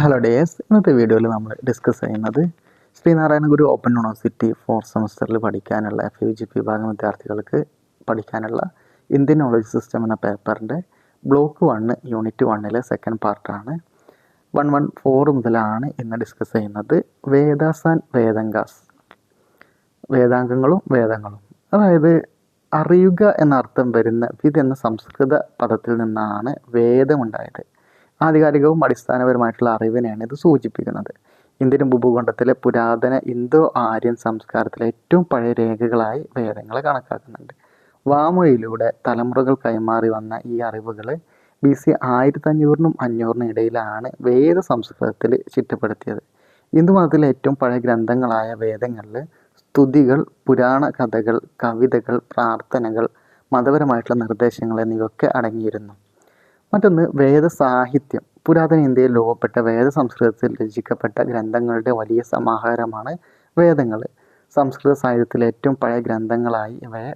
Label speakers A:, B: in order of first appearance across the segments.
A: Hello days, ഇന്നത്തെ വീഡിയോയിൽ നമ്മൾ ഡിസ്കസ് ചെയ്യുന്നത് ശ്രീനാരായണ ഗുരു ഓപ്പൺ യൂണിവേഴ്സിറ്റി 4th സെമസ്റ്ററിൽ പഠിക്കാനുള്ള FUG വിഭാഗം വിദ്യാർത്ഥികൾക്ക് പഠിക്കാനുള്ള ഇന്ത്യൻ നോളജ് സിസ്റ്റം എന്ന പേപ്പറിൻ്റെ ബ്ലോക്ക് 1 യൂണിറ്റ് 1 സെക്കൻഡ് പാർട്ടാണ്. 114 മുതലാണ് ഇന്ന് ഡിസ്കസ് ചെയ്യുന്നത്. വേദാസ് ആൻഡ് വേദാംഗാസ്, വേദാംഗങ്ങളും വേദങ്ങളും, അതായത് അറിയുക എന്ന അർത്ഥം വരുന്ന വിദ് എന്ന സംസ്കൃത പദത്തിൽ നിന്നാണ് വേദമുണ്ടായത്. ആധികാരികവും അടിസ്ഥാനപരമായിട്ടുള്ള അറിവിനെയാണ് ഇത് സൂചിപ്പിക്കുന്നത്. ഇന്ത്യൻ ഭൂഭൂഖണ്ഡത്തിലെ പുരാതന ഇന്തോ ആര്യൻ സംസ്കാരത്തിലെ ഏറ്റവും പഴയ രേഖകളായി വേദങ്ങളെ കണക്കാക്കുന്നുണ്ട്. വാമൊഴിയിലൂടെ തലമുറകൾ കൈമാറി വന്ന ഈ അറിവുകൾ BC 1500-നും 500-നും ഇടയിലാണ് വേദ സംസ്കൃതത്തിൽ ചിട്ടപ്പെടുത്തിയത്. ഹിന്ദുമതത്തിലെ ഏറ്റവും പഴയ ഗ്രന്ഥങ്ങളായ വേദങ്ങളിൽ സ്തുതികൾ, പുരാണ കഥകൾ, കവിതകൾ, പ്രാർത്ഥനകൾ, മതപരമായിട്ടുള്ള നിർദ്ദേശങ്ങൾ എന്നിവയൊക്കെ അടങ്ങിയിരുന്നു. മറ്റൊന്ന് വേദസാഹിത്യം. പുരാതന ഇന്ത്യയിൽ രൂപപ്പെട്ട വേദ സംസ്കൃതത്തിൽ രചിക്കപ്പെട്ട ഗ്രന്ഥങ്ങളുടെ വലിയ സമാഹാരമാണ് വേദങ്ങൾ. സംസ്കൃത സാഹിത്യത്തിലെ ഏറ്റവും പഴയ ഗ്രന്ഥങ്ങളായി ഇവയെ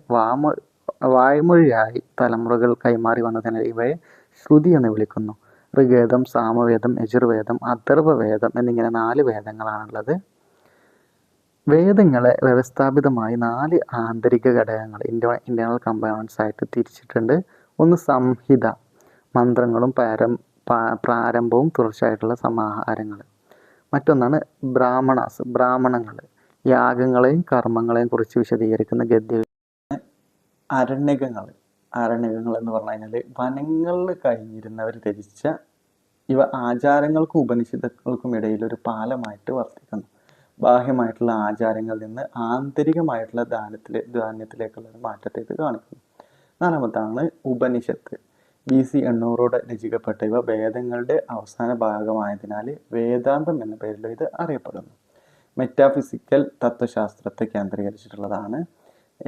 A: വായ്മൊഴിയായി തലമുറകൾ കൈമാറി വന്നതിനാൽ ഇവയെ ശ്രുതി എന്ന് വിളിക്കുന്നു. ഋഗ്വേദം, സാമവേദം, യജുർവേദം, അഥർവവേദം എന്നിങ്ങനെ 4 വേദങ്ങളാണുള്ളത്. വേദങ്ങളെ വ്യവസ്ഥാപിതമായി 4 ആന്തരിക ഘടകങ്ങൾ, ഇന്റേണൽ കമ്പോണൻസ് ആയിട്ട് തിരിച്ചിട്ടുണ്ട്. ഒന്ന് സംഹിത, മന്ത്രങ്ങളും പ്രാരംഭവും തുടർച്ചയായിട്ടുള്ള സമാഹാരങ്ങൾ. മറ്റൊന്നാണ് ബ്രാഹ്മണാസ്, ബ്രാഹ്മണങ്ങൾ, യാഗങ്ങളെയും കർമ്മങ്ങളെയും കുറിച്ച് വിശദീകരിക്കുന്ന ഗദ്യ. അരണ്യകങ്ങൾ എന്ന് പറഞ്ഞു കഴിഞ്ഞാൽ വനങ്ങളിൽ കഴിഞ്ഞിരുന്നവർ രചിച്ച ഇവ ആചാരങ്ങൾക്കും ഉപനിഷത്തുകൾക്കും ഇടയിൽ ഒരു പാലമായിട്ട് വർത്തിക്കുന്നു. ബാഹ്യമായിട്ടുള്ള ആചാരങ്ങളിൽ നിന്ന് ആന്തരികമായിട്ടുള്ള ധാന്യത്തിലേക്കുള്ള ഒരു മാറ്റത്തെ ഇത് കാണിക്കുന്നു. 4-ാമത്താണ് ഉപനിഷത്ത്. BC 800 രചിക്കപ്പെട്ട ഇവ വേദങ്ങളുടെ അവസാന ഭാഗമായതിനാൽ വേദാന്തം എന്ന പേരിൽ ഇത് അറിയപ്പെടുന്നു. മെറ്റാഫിസിക്കൽ തത്വശാസ്ത്രത്തെ കേന്ദ്രീകരിച്ചിട്ടുള്ളതാണ്.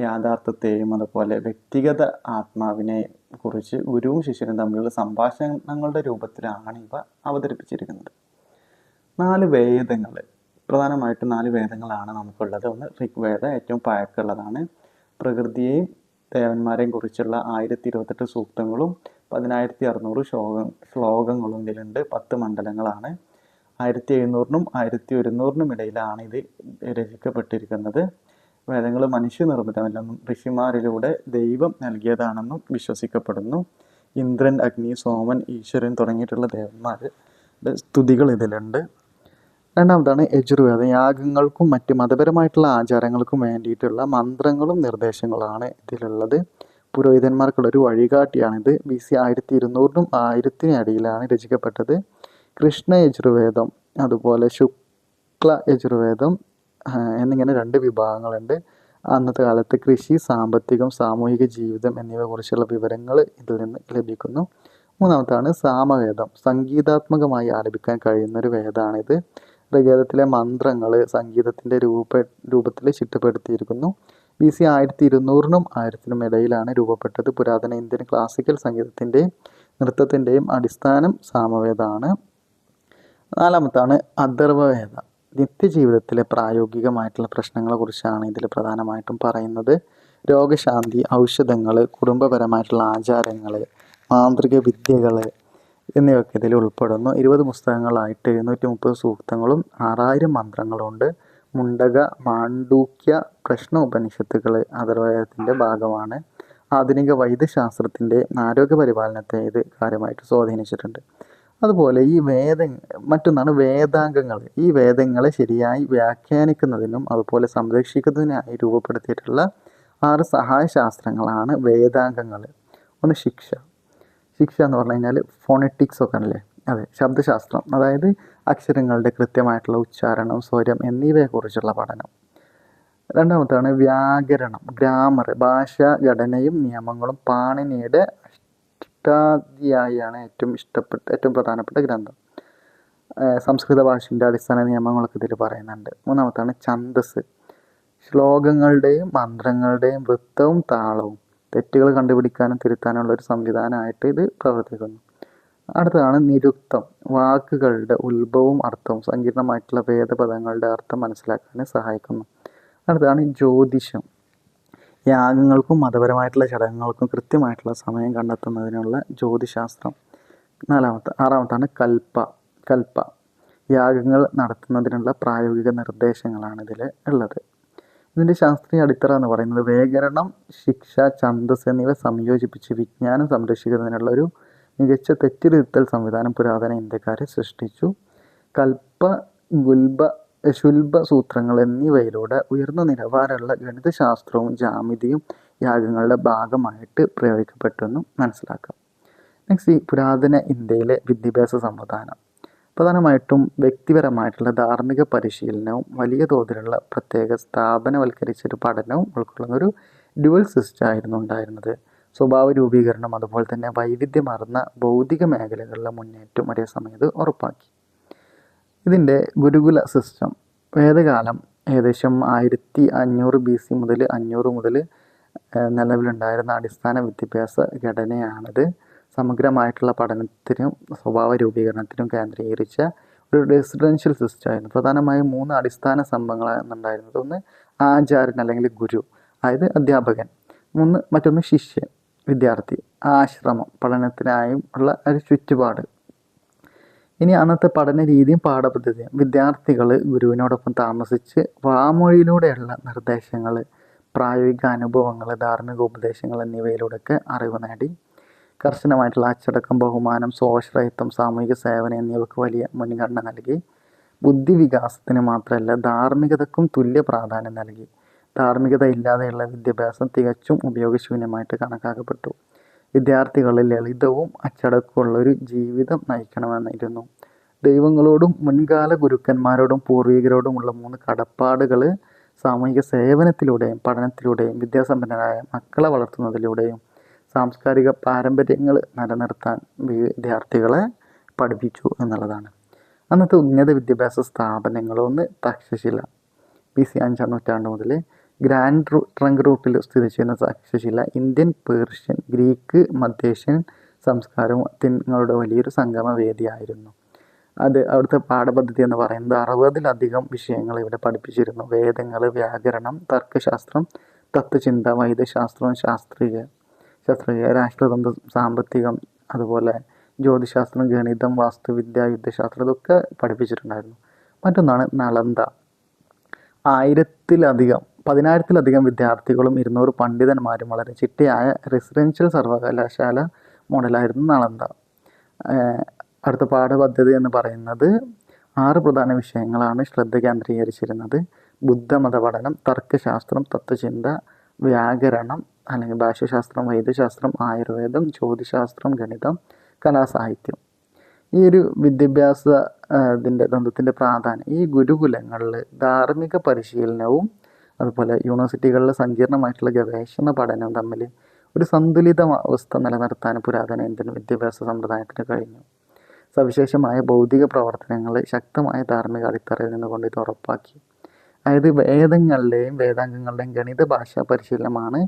A: യാഥാർത്ഥ്യത്തെയും അതുപോലെ വ്യക്തിഗത ആത്മാവിനെ കുറിച്ച് ഗുരുവും ശിഷ്യനും തമ്മിലുള്ള സംഭാഷണങ്ങളുടെ രൂപത്തിലാണ് ഇവ അവതരിപ്പിച്ചിരിക്കുന്നത്. 4 വേദങ്ങൾ, പ്രധാനമായിട്ടും 4 വേദങ്ങളാണ് നമുക്കുള്ളത്. ഒന്ന് ഋഗ്വേദ, ഏറ്റവും പഴക്കമുള്ളതാണ്. പ്രകൃതിയെയും ദേവന്മാരെയും കുറിച്ചുള്ള 1028 സൂക്തങ്ങളും 10600 ശ്ലോകങ്ങളും ഇതിലുണ്ട്. 10 മണ്ഡലങ്ങളാണ്. 1700-നും 1100-നും ഇടയിലാണ് ഇത് രചിക്കപ്പെട്ടിരിക്കുന്നത്. വേദങ്ങൾ മനുഷ്യനിർമ്മിതമല്ലെന്നും ഋഷിമാരിലൂടെ ദൈവം നൽകിയതാണെന്നും വിശ്വസിക്കപ്പെടുന്നു. ഇന്ദ്രൻ, അഗ്നി, സോമൻ, ഈശ്വരൻ തുടങ്ങിയിട്ടുള്ള ദേവന്മാരുടെ സ്തുതികൾ ഇതിലുണ്ട്. 2-ാമതാണ് യജുർവേദം. യാഗങ്ങൾക്കും മറ്റ് മതപരമായിട്ടുള്ള ആചാരങ്ങൾക്കും വേണ്ടിയിട്ടുള്ള മന്ത്രങ്ങളും നിർദ്ദേശങ്ങളാണ് ഇതിലുള്ളത്. പുരോഹിതന്മാർക്കുള്ളൊരു വഴികാട്ടിയാണിത്. BC 1200-നും 1000-നും ഇടയിലാണ് രചിക്കപ്പെട്ടത്. കൃഷ്ണ യജുർവേദം, അതുപോലെ ശുക്ല യജുർവേദം എന്നിങ്ങനെ 2 വിഭാഗങ്ങളുണ്ട്. അന്നത്തെ കാലത്ത് കൃഷി, സാമ്പത്തികം, സാമൂഹിക ജീവിതം എന്നിവയെ കുറിച്ചുള്ള വിവരങ്ങൾ ഇതിൽ നിന്ന് ലഭിക്കുന്നു. 3-ാമത്താണ് സാമവേദം. സംഗീതാത്മകമായി ആലപിക്കാൻ കഴിയുന്ന ഒരു വേദമാണിത്. ഋഗ്വേദത്തിലെ മന്ത്രങ്ങൾ സംഗീതത്തിൻ്റെ രൂപത്തിൽ ചിട്ടപ്പെടുത്തിയിരിക്കുന്നു. BC 1200-നും 1000-നും ഇടയിലാണ് രൂപപ്പെട്ടത്. പുരാതന ഇന്ത്യൻ ക്ലാസിക്കൽ സംഗീതത്തിൻ്റെയും നൃത്തത്തിൻ്റെയും അടിസ്ഥാനം സാമവേദമാണ്. 4-ാമത്താണ് അഥർവവേദ. നിത്യജീവിതത്തിലെ പ്രായോഗികമായിട്ടുള്ള പ്രശ്നങ്ങളെ കുറിച്ചാണ് ഇതിൽ പ്രധാനമായിട്ടും പറയുന്നത്. രോഗശാന്തി, ഔഷധങ്ങൾ, കുടുംബപരമായിട്ടുള്ള ആചാരങ്ങൾ, മാന്ത്രിക വിദ്യകൾ എന്നിവയൊക്കെ ഇതിൽ ഉൾപ്പെടുന്നു. 20 പുസ്തകങ്ങളായിട്ട് 730 സൂക്തങ്ങളും 6000 മന്ത്രങ്ങളുണ്ട്. മുണ്ടക, മാണ്ഡൂക്യ, പ്രശ്ന ഉപനിഷത്തുകൾ അഥർവവേദത്തിൻ്റെ ഭാഗമാണ്. ആധുനിക വൈദ്യശാസ്ത്രത്തിൻ്റെ ആരോഗ്യപരിപാലനത്തെ ഇത് കാര്യമായിട്ട് സ്വാധീനിച്ചിട്ടുണ്ട്. അതുപോലെ മറ്റൊന്നാണ് വേദാംഗങ്ങൾ. ഈ വേദങ്ങളെ ശരിയായി വ്യാഖ്യാനിക്കുന്നതിനും അതുപോലെ സംരക്ഷിക്കുന്നതിനായി രൂപപ്പെടുത്തിയിട്ടുള്ള 6 സഹായശാസ്ത്രങ്ങളാണ് വേദാംഗങ്ങൾ. ഒന്ന് ശിക്ഷ എന്ന് പറഞ്ഞു കഴിഞ്ഞാൽ ഫോണറ്റിക്സ് ഒക്കെ ആണല്ലേ, അതെ, ശബ്ദശാസ്ത്രം, അതായത് അക്ഷരങ്ങളുടെ കൃത്യമായിട്ടുള്ള ഉച്ചാരണം, സ്വരം എന്നിവയെക്കുറിച്ചുള്ള പഠനം. 2-ാമത്താണ് വ്യാകരണം, ഗ്രാമർ, ഭാഷാ ഘടനയും നിയമങ്ങളും. പാണിനിയുടെ അഷ്ടാധ്യായിയാണ് ഏറ്റവും പ്രധാനപ്പെട്ട ഗ്രന്ഥം. സംസ്കൃത ഭാഷയുടെ അടിസ്ഥാന നിയമങ്ങളൊക്കെ ഇതിൽ പറയുന്നുണ്ട്. 3-ാമത്താണ് ഛന്ദസ്. ശ്ലോകങ്ങളുടെയും മന്ത്രങ്ങളുടെയും വൃത്തവും താളവും. തെറ്റുകൾ കണ്ടുപിടിക്കാനും തിരുത്താനുള്ള ഒരു സംവിധാനമായിട്ട് ഇത് പ്രവർത്തിക്കുന്നു. അടുത്തതാണ് നിരുക്തം. വാക്കുകളുടെ ഉത്ഭവവും അർത്ഥവും സങ്കീർണമായിട്ടുള്ള വേദപദങ്ങളുടെ അർത്ഥം മനസ്സിലാക്കാൻ സഹായിക്കുന്നു. അടുത്തതാണ് ജ്യോതിഷം. യാഗങ്ങൾക്കും മതപരമായിട്ടുള്ള ചടങ്ങുകൾക്കും കൃത്യമായിട്ടുള്ള സമയം കണ്ടെത്തുന്നതിനുള്ള ജ്യോതിശാസ്ത്രം. 6-ാമത്താണ് കൽപ്പ. യാഗങ്ങൾ നടത്തുന്നതിനുള്ള പ്രായോഗിക നിർദ്ദേശങ്ങളാണ് ഇതിൽ ഉള്ളത്. ഇതിൻ്റെ ശാസ്ത്രീയ അടിത്തറ എന്ന് പറയുന്നത് വ്യാകരണം, ശിക്ഷ, ഛന്ദസ് എന്നിവ സംയോജിപ്പിച്ച് വിജ്ഞാനം സംരക്ഷിക്കുന്നതിനുള്ള ഒരു മികച്ച തെറ്റിരുത്തൽ സംവിധാനം പുരാതന ഇന്ത്യക്കാർ സൃഷ്ടിച്ചു. കൽപ്പ, ഗുൽബ, ശുൽബ സൂത്രങ്ങൾ എന്നിവയിലൂടെ ഉയർന്ന നിലവാരമുള്ള ഗണിതശാസ്ത്രവും ജാമിതിയും യാഗങ്ങളുടെ ഭാഗമായിട്ട് പ്രയോഗിക്കപ്പെട്ടെന്നും മനസ്സിലാക്കാം. നെക്സ്റ്റ്, ഈ പുരാതന ഇന്ത്യയിലെ വിദ്യാഭ്യാസ സംവിധാനം പ്രധാനമായിട്ടും വ്യക്തിപരമായിട്ടുള്ള ധാർമ്മിക പരിശീലനവും വലിയ തോതിലുള്ള പ്രത്യേക സ്ഥാപനവൽക്കരിച്ചൊരു പഠനവും ഉൾക്കൊള്ളുന്ന ഒരു ഡ്യുവൽ സിസ്റ്റം ആയിരുന്നു ഉണ്ടായിരുന്നത്. സ്വഭാവ രൂപീകരണം അതുപോലെ തന്നെ വൈവിധ്യമാർന്ന ഭൗതിക മേഖലകളിലെ മുന്നേറ്റം ഒരേ സമയത്ത് ഉറപ്പാക്കി. ഇതിൻ്റെ ഗുരുകുല സിസ്റ്റം വേദകാലം ഏകദേശം 1500 BC മുതൽ 500 മുതൽ നിലവിലുണ്ടായിരുന്ന അടിസ്ഥാന വിദ്യാഭ്യാസ ഘടനയാണിത്. സമഗ്രമായിട്ടുള്ള പഠനത്തിനും സ്വഭാവ രൂപീകരണത്തിനും കേന്ദ്രീകരിച്ച ഒരു റെസിഡൻഷ്യൽ സിസ്റ്റം ആയിരുന്നു. പ്രധാനമായും 3 അടിസ്ഥാന സംഭവങ്ങളാണ് ഉണ്ടായിരുന്നത്. ഒന്ന് ആചാര്യൻ അല്ലെങ്കിൽ ഗുരു, അതായത് അധ്യാപകൻ. മറ്റൊന്ന് ശിഷ്യൻ, വിദ്യാർത്ഥി. ആശ്രമം, പഠനത്തിനായും ഉള്ള ഒരു ചുറ്റുപാട്. ഇനി അന്നത്തെ പഠന രീതിയും പാഠപദ്ധതിയും വിദ്യാർത്ഥികൾ ഗുരുവിനോടൊപ്പം താമസിച്ച് വാമൊഴിയിലൂടെയുള്ള നിർദ്ദേശങ്ങൾ, പ്രായോഗിക അനുഭവങ്ങൾ, ധാർമ്മിക ഉപദേശങ്ങൾ എന്നിവയിലൂടെയൊക്കെ അറിവ് നേടി. കർശനമായിട്ടുള്ള അച്ചടക്കം, ബഹുമാനം, സ്വാശ്രയത്വം, സാമൂഹിക സേവനം എന്നിവയ്ക്ക് വലിയ മുൻഗണന നൽകി. ബുദ്ധി വികാസത്തിന് മാത്രമല്ല ധാർമ്മികതക്കും തുല്യ പ്രാധാന്യം നൽകി. ധാർമ്മികത ഇല്ലാതെയുള്ള വിദ്യാഭ്യാസം തികച്ചും ഉപയോഗശൂന്യമായിട്ട് കണക്കാക്കപ്പെട്ടു. വിദ്യാർത്ഥികൾ ലളിതവും അച്ചടക്കമുള്ളൊരു ജീവിതം നയിക്കണമെന്നായിരുന്നു. ദൈവങ്ങളോടും മുൻകാല ഗുരുക്കന്മാരോടും പൂർവികരോടുമുള്ള 3 കടപ്പാടുകൾ സാമൂഹിക സേവനത്തിലൂടെയും പഠനത്തിലൂടെയും വിദ്യാസമ്പന്നരായ മക്കളെ വളർത്തുന്നതിലൂടെയും സാംസ്കാരിക പാരമ്പര്യങ്ങൾ നിലനിർത്താൻ വിദ്യാർത്ഥികളെ പഠിപ്പിച്ചു എന്നുള്ളതാണ്. അന്നത്തെ ഉന്നത വിദ്യാഭ്യാസ സ്ഥാപനങ്ങളൊന്ന് തക്ഷശില, BC 5-ാം നൂറ്റാണ്ട് മുതൽ ഗ്രാൻഡ് ട്രങ്ക് റൂട്ടിൽ സ്ഥിതി ചെയ്യുന്ന തക്ഷശില ഇന്ത്യൻ, പേർഷ്യൻ, ഗ്രീക്ക്, മധ്യേഷ്യൻ സംസ്കാരങ്ങളുടെ വലിയൊരു സംഗമ വേദിയായിരുന്നു. അവിടുത്തെ പാഠപദ്ധതി എന്ന് പറയുന്നത് 60-ലധികം വിഷയങ്ങൾ ഇവിടെ പഠിപ്പിച്ചിരുന്നു. വേദങ്ങൾ, വ്യാകരണം, തർക്കശാസ്ത്രം, തത്വചിന്ത, വൈദ്യശാസ്ത്രം, ശാസ്ത്രീയ രാഷ്ട്രതന്ത്രം, സാമ്പത്തികം, അതുപോലെ ജ്യോതിശാസ്ത്രം, ഗണിതം, വാസ്തുവിദ്യ, യുദ്ധശാസ്ത്രം ഇതൊക്കെ പഠിപ്പിച്ചിട്ടുണ്ടായിരുന്നു. മറ്റൊന്നാണ് നളന്ദ. 10,000-ലധികം വിദ്യാർത്ഥികളും 200 പണ്ഡിതന്മാരും വളരെ ചിട്ടയായ റെസിഡൻഷ്യൽ സർവകലാശാല മോഡലായിരുന്നു നളന്ദ. അടുത്ത പാഠപദ്ധതി എന്ന് പറയുന്നത് 6 പ്രധാന വിഷയങ്ങളാണ് ശ്രദ്ധ കേന്ദ്രീകരിച്ചിരുന്നത്. ബുദ്ധമത പഠനം, തർക്കശാസ്ത്രം, തത്വചിന്ത, വ്യാകരണം അല്ലെങ്കിൽ ഭാഷാശാസ്ത്രം, വൈദ്യശാസ്ത്രം, ആയുർവേദം, ജ്യോതിശാസ്ത്രം, ഗണിതം, കലാസാഹിത്യം. ഈ ഒരു വിദ്യാഭ്യാസ തന്ത്രത്തിൻ്റെ പ്രാധാന്യം ഈ ഗുരുകുലങ്ങളിൽ ധാർമ്മിക പരിശീലനവും അതുപോലെ യൂണിവേഴ്സിറ്റികളിലെ സങ്കീർണമായിട്ടുള്ള ഗവേഷണ പഠനവും തമ്മിൽ ഒരു സന്തുലിത അവസ്ഥ നിലനിർത്താൻ പുരാതന ഇന്ത്യൻ വിദ്യാഭ്യാസ സമ്പ്രദായത്തിന് കഴിഞ്ഞു. സവിശേഷമായ ഭൗതിക പ്രവർത്തനങ്ങൾ ശക്തമായ ധാർമ്മിക അടിത്തറയിൽ നിന്നുകൊണ്ട് ഇത് ഉറപ്പാക്കി. അതായത് വേദങ്ങളുടെയും വേദാംഗങ്ങളുടെയും ഗണിത ഭാഷാ പരിശീലനമാണ്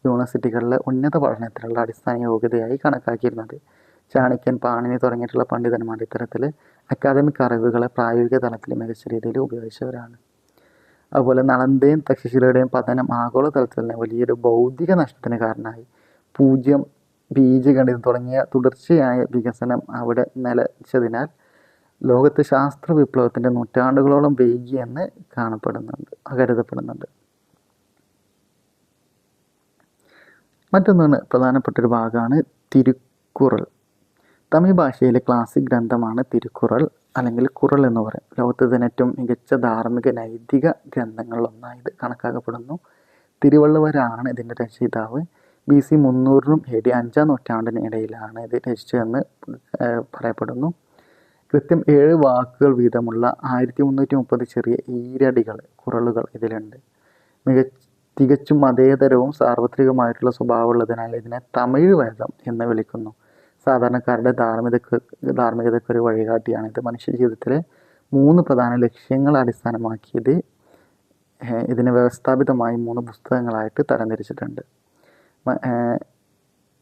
A: യൂണിവേഴ്സിറ്റികളിലെ ഉന്നത പഠനത്തിനുള്ള അടിസ്ഥാന യോഗ്യതയായി കണക്കാക്കിയിരുന്നത്. ചാണക്യൻ, പാണിനി തുടങ്ങിയിട്ടുള്ള പണ്ഡിതന്മാർ ഇത്തരത്തിൽ അക്കാദമിക് അറിവുകളെ പ്രായോഗിക തലത്തിൽ മികച്ച രീതിയിൽ ഉപയോഗിച്ചവരാണ്. അതുപോലെ നളന്ദയും തക്ഷശിലയുടെയും പതനം ആഗോളതലത്തിൽ തന്നെ വലിയൊരു ഭൗതിക നഷ്ടത്തിന് കാരണമായി. പൂജ്യം, ബീജഗണിതം തുടങ്ങിയ തുടർച്ചയായ വികസനം അവിടെ നിലച്ചതിനാൽ ലോകത്ത് ശാസ്ത്ര വിപ്ലവത്തിൻ്റെ നൂറ്റാണ്ടുകളോളം വൈകിയെന്ന് കരുതപ്പെടുന്നുണ്ട്. മറ്റൊന്നാണ് പ്രധാനപ്പെട്ടൊരു ഭാഗമാണ് തിരുക്കുറൾ. തമിഴ് ഭാഷയിലെ ക്ലാസിക് ഗ്രന്ഥമാണ് തിരുക്കുറൾ അല്ലെങ്കിൽ കുറൾ എന്ന് പറയും. ലോകത്ത് തന്നെ ഏറ്റവും മികച്ച ധാർമ്മിക നൈതിക ഗ്രന്ഥങ്ങളിലൊന്നായി ഇത് കണക്കാക്കപ്പെടുന്നു. തിരുവള്ളുവരാണ് ഇതിൻ്റെ രചയിതാവ്. BC 300-നും AD 5-ാം നൂറ്റാണ്ടിനും ഇടയിലാണ് ഇത് രചിച്ചതെന്ന് പറയപ്പെടുന്നു. കൃത്യം 7 വാക്കുകൾ വീതമുള്ള 1330 ചെറിയ ഈരടികൾ, കുറളുകൾ ഇതിലുണ്ട്. തികച്ചും മതേതരവും സാർവത്രികമായിട്ടുള്ള സ്വഭാവമുള്ളതിനാൽ ഇതിനെ തമിഴ് വേദം എന്ന് വിളിക്കുന്നു. സാധാരണക്കാരുടെ ധാർമ്മികതയ്ക്കൊരു വഴികാട്ടിയാണിത്. മനുഷ്യ ജീവിതത്തിലെ 3 പ്രധാന ലക്ഷ്യങ്ങൾ അടിസ്ഥാനമാക്കിയത് ഇതിനെ വ്യവസ്ഥാപിതമായി 3 പുസ്തകങ്ങളായിട്ട് തരംതിരിച്ചിട്ടുണ്ട്.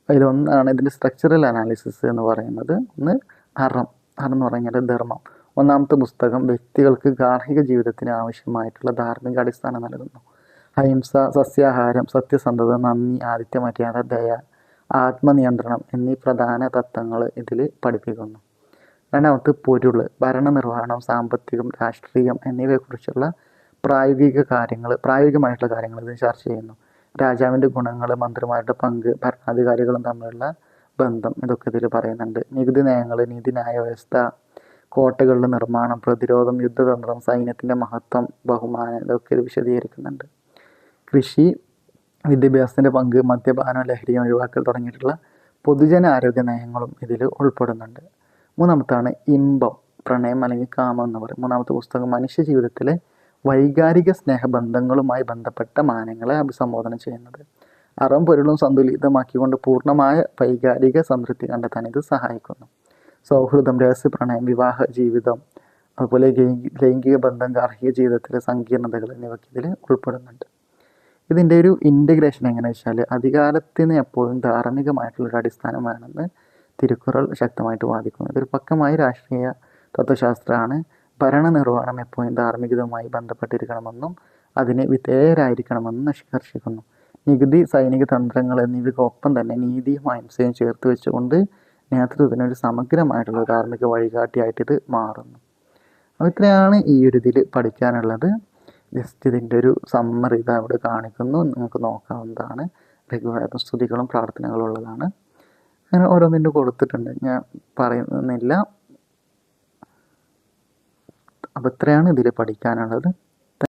A: അതിലൊന്നാണ് ഇതിൻ്റെ സ്ട്രക്ചറൽ അനാലിസിസ് എന്ന് പറയുന്നത്. ഒന്ന് അറം എന്ന് പറഞ്ഞാൽ ധർമ്മം. 1-ാമത്തെ പുസ്തകം വ്യക്തികൾക്ക് ഗാർഹിക ജീവിതത്തിന് ആവശ്യമായിട്ടുള്ള ധാർമ്മിക അടിസ്ഥാനം നൽകുന്നു. അഹിംസ, സസ്യാഹാരം, സത്യസന്ധത, നന്ദി, ആതിഥ്യമര്യാദ, ദയ, ആത്മനിയന്ത്രണം എന്നീ പ്രധാന തത്വങ്ങൾ ഇതിൽ പഠിപ്പിക്കുന്നു. രണ്ടാമത്തെ പൊരുൾ, ഭരണനിർവഹണം, സാമ്പത്തികം, രാഷ്ട്രീയം എന്നിവയെക്കുറിച്ചുള്ള പ്രായോഗികമായിട്ടുള്ള കാര്യങ്ങൾ ഇത് ചർച്ച ചെയ്യുന്നു. രാജാവിൻ്റെ ഗുണങ്ങൾ, മന്ത്രിമാരുടെ പങ്ക്, ഭരണാധികാരികളും തമ്മിലുള്ള ബന്ധം ഇതൊക്കെ ഇതിൽ പറയുന്നുണ്ട്. നികുതി നയങ്ങൾ, നീതിന്യായ വ്യവസ്ഥ, കോട്ടകളുടെ നിർമ്മാണം, പ്രതിരോധം, യുദ്ധതന്ത്രം, സൈന്യത്തിൻ്റെ മഹത്വം, ബഹുമാനം ഇതൊക്കെ ഇത് വിശദീകരിക്കുന്നുണ്ട്. കൃഷി, വിദ്യാഭ്യാസത്തിൻ്റെ പങ്ക്, മദ്യപാനം, ലഹരി ഒഴിവാക്കൽ തുടങ്ങിയിട്ടുള്ള പൊതുജന ആരോഗ്യ നയങ്ങളും ഇതിൽ ഉൾപ്പെടുന്നുണ്ട്. മൂന്നാമത്താണ് ഇമ്പം, പ്രണയം അല്ലെങ്കിൽ കാമം എന്ന് പറയും. മൂന്നാമത്തെ പുസ്തകം മനുഷ്യ ജീവിതത്തിലെ വൈകാരിക സ്നേഹബന്ധങ്ങളുമായി ബന്ധപ്പെട്ട മാനങ്ങളെ അഭിസംബോധന ചെയ്യുന്നത്. അറവും പൊരുളും സന്തുലിതമാക്കിക്കൊണ്ട് പൂർണ്ണമായ വൈകാരിക സംതൃപ്തി കണ്ടെത്താൻ ഇത് സഹായിക്കുന്നു. സൗഹൃദം, രഹസ്യ പ്രണയം, വിവാഹ ജീവിതം, അതുപോലെ ലൈംഗിക ബന്ധം, ഗാർഹിക ജീവിതത്തിലെ സങ്കീർണതകൾ എന്നിവയ്ക്ക് ഇതിൽ ഉൾപ്പെടുന്നുണ്ട്. ഇതിൻ്റെ ഒരു ഇൻ്റഗ്രേഷൻ എങ്ങനെയാണെന്ന് വെച്ചാൽ അധികാരത്തിന് എപ്പോഴും ധാർമ്മികമായിട്ടുള്ളൊരു അടിസ്ഥാനം വേണമെന്ന് തിരുക്കുറൾ ശക്തമായിട്ട് വാദിക്കുന്നു. ഇതൊരു പക്കമായി രാഷ്ട്രീയ തത്വശാസ്ത്രമാണ്. ഭരണനിർവഹണം എപ്പോഴും ധാർമ്മികതയുമായി ബന്ധപ്പെട്ടിരിക്കണമെന്നും അതിന് വിധേയരായിരിക്കണമെന്നും നിഷ്കർഷിക്കുന്നു. നികുതി, സൈനിക തന്ത്രങ്ങൾ എന്നിവയ്ക്കൊപ്പം തന്നെ നീതിയും അഹിംസയും ചേർത്ത് വെച്ചുകൊണ്ട് നേതൃത്വത്തിന് ഒരു സമഗ്രമായിട്ടുള്ള ധാർമ്മിക വഴികാട്ടിയായിട്ട് ഇത് മാറുന്നു. അപ്പോൾ ഇത്രയാണ് ഈ ഒരു ഇതിൽ പഠിക്കാനുള്ളത്. ജസ്റ്റ് ഇതിൻ്റെ ഒരു സമ്മറി ഇത് അവിടെ കാണിക്കുന്നു, നമുക്ക് നോക്കാവുന്നതാണ്. ഋഗ്വേദം സ്തുതികളും പ്രാർത്ഥനകളും ഉള്ളതാണ്. അങ്ങനെ ഓരോന്നിൻ്റെ കൊടുത്തിട്ടുണ്ട്, ഞാൻ പറയുന്നില്ല. അപ്പോൾ ഇത്രയാണ് ഇതിൽ പഠിക്കാനുള്ളത്.